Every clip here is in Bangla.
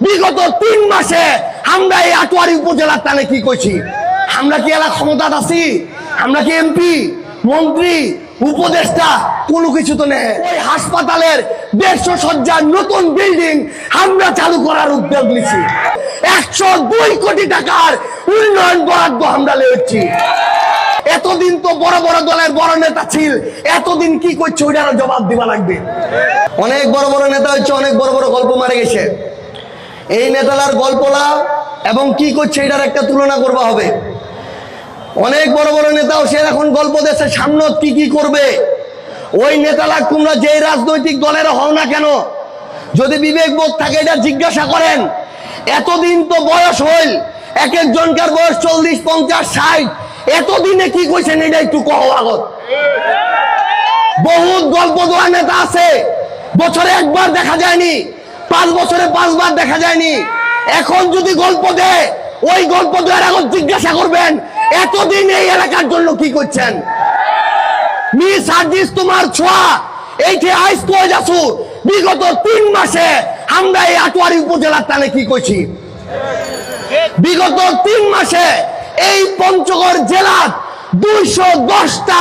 বিগত 3 মাসে আমরা এই আটোয়ারি উপজেলার টানে কি করছি? আমরা কি এলাকা ক্ষমতা আছি? আমরা কি এমপি, মন্ত্রী, উপদেষ্টা? কোনো কিছু তো নেই। ওই হাসপাতালের 150 শয্যার নতুন বিল্ডিং আমরা চালু করার উদ্যোগ নিয়েছি। 102 কোটি টাকার উন্নয়ন বরাদ্দ আমরা লেছি। এতদিন তো বড় বড় দলের বড় নেতা ছিল, এতদিন কি করছে ওইটারও জবাব দিবা লাগবে। অনেক বড় বড় নেতা হচ্ছে, অনেক বড় বড় গল্প মারে গেছে। এই নেতালার গল্পলা এবং কি করছে এটার একটা তুলনা করবা হবে। অনেক বড় বড় নেতাও সে এখন গল্প দেশে সামনে কি কি করবে। ওই নেতালা তোমরা যে রাজনৈতিক দলের হও না কেন, যদি বিবেকবোধ থাকে এটা জিজ্ঞাসা করেন। এতদিন তো বয়স হইল, এক একজনকার বয়স 40, 50, 60। এতদিনে কি কইছেন এটা একটু কহ আগত। বহুত গল্প দেওয়া নেতা আছে, বছরে একবার দেখা যায়নি, 5 বছরে 5 বার দেখা যায়নি। এখন যদি গল্প দেয়, ওই গল্প দেওয়ার আগত জিজ্ঞাসা করবেন এতদিন এই এলাকার জন্য কি করছেন। মি সার্জিস তোমার ছোঁয়া এইটি আইস কয়ে যাচ্ছু। বিগত 3 মাসে আমরা এই আটোয়ারি উপজেলার টানে কি করছি? বিগত 3 মাসে এই পঞ্চগড় জেলার 210টা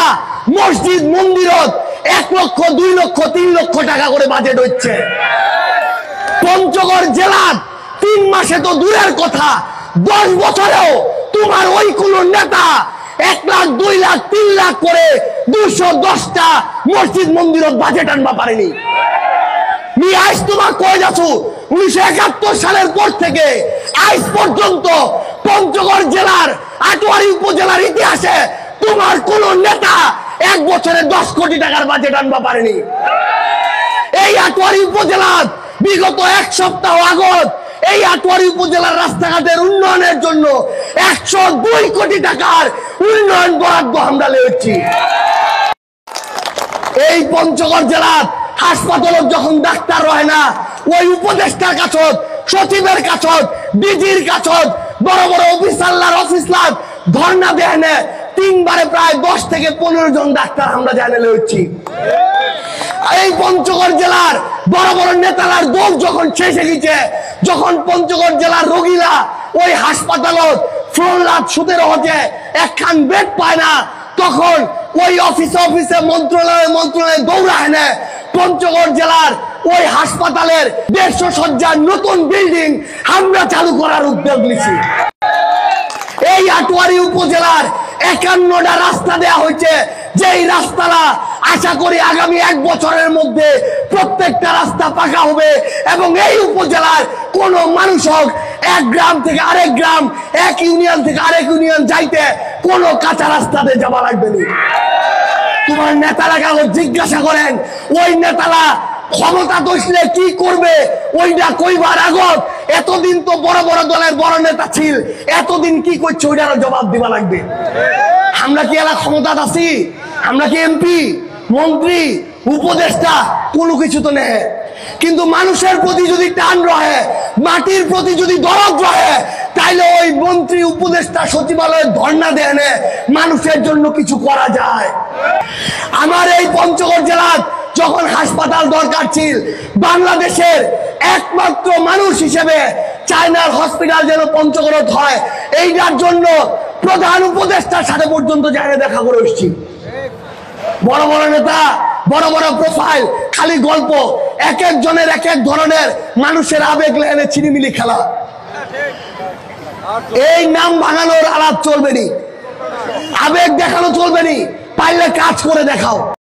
মসজিদ মন্দিরত 1 লক্ষ, 2 লক্ষ, 3 লক্ষ টাকা করে বাজেট হচ্ছে। পঞ্চগড় জেলার 3 মাসে তো দূরের কথা, 10 বছরেও তোমার ওই কোন নেতা 1 লাখ, 2 লাখ, 3 লাখ করে 210টা মসজিদ মন্দিরত বাজেট আনবা পারেনি। আজ তোমার কয়ে যাচ্ছু 1971 সালের পর থেকে আজ পর্যন্ত পঞ্চগড় জেলার আটোয়ারি উপজেলার ইতিহাসে তোমার কোন নেতা 1 বছরে 10 কোটি টাকার বাজেট আনবা পারেনি। এই আটোয়ারি উপজেলার বিগত 1 সপ্তাহ আগত এই আটোয়ারি উপজেলার রাস্তাঘাটের উন্নয়নের জন্য 102 কোটি টাকার উন্নয়ন বরাদ্দ আমরা লেছি। এই পঞ্চগড় জেলার হাসপাতালত যখন ডাক্তার রয় না, ওই উপদেষ্টার কাছত, সচিবের কাছত, ডিজির কাছত বড় বড় অফিসারলার অফিসলার ধর্ণা দেয় না। 3 বারে প্রায় 10 থেকে 15 জন ডাক্তার আমরা জানে লইছি। এই পঞ্চগড় জেলার বড় বড় নেতালার দোষ যখন শেষে গেছে, যখন পঞ্চগড় জেলার রোগীরা ওই হাসপাতালত ফ্লোর লাখ 17 হচ্ছে, একখান বেড পায় না, তখন ওই অফিসে মন্ত্রণালয়ে দৌড়ায় না। পঞ্চগড় জেলার ওই হাসপাতালের 150 শয্যার নতুন বিল্ডিং আমরা চালু করার উদ্যোগ নিয়েছি। এই আটোয়ারি উপজেলার 51টা রাস্তা দেয়া হয়েছে, যেই রাস্তাটা আশা করি আগামী 1 বছরের মধ্যে প্রত্যেকটা রাস্তা পাকা হবে এবং এই উপজেলার কোন মানুষ হোক 1 গ্রাম থেকে আরেক গ্রাম, 1 ইউনিয়ন থেকে আরেক ইউনিয়ন যাইতে কোনো কাঁচা রাস্তাতে যাওয়া লাগবে না। তোমার নেতারা কাগজ জিজ্ঞাসা করেন, ওই নেতারা ক্ষমতা দোষলে কি করবে ওইটা কইবার আগত এতদিন তো বড় বড় দলের বড় নেতা ছিল, এতদিন কি করছে ওইটারও জবাব দিবা লাগবে। আমরা কি এলাকা ক্ষমতা আছি? আমরা কি এমপি, মন্ত্রী, উপদেষ্টা? কোনো কিছু তো নেই। কিন্তু মানুষের প্রতি যদি টান রহে, মাটির প্রতি যদি দরদ রহে, তাইলে ওই মন্ত্রী, উপদেষ্টা, সচিবালয়ের ধর্ণা দেয় না, মানুষের জন্য কিছু করা যায়। আমার এই পঞ্চগড় জেলার যখন হাসপাতাল দরকার ছিল, বাংলাদেশের একমাত্র মানুষ হিসেবে চায়নার হসপিটাল যেন পঞ্চগড়ত হয়, এইটার জন্য প্রধান উপদেষ্টার সাথে পর্যন্ত জায়গায় দেখা করে এসেছি। বড় বড় নেতা, বড় বড় প্রোফাইল, খালি গল্প, এক একজনের এক এক ধরনের মানুষের আবেগ লেনে চিনিমিলি খেলা। এই নাম ভাঙানোর আলাপ চলবে নি, আবেগ দেখানো চলবে নি, পাইলে কাজ করে দেখাও।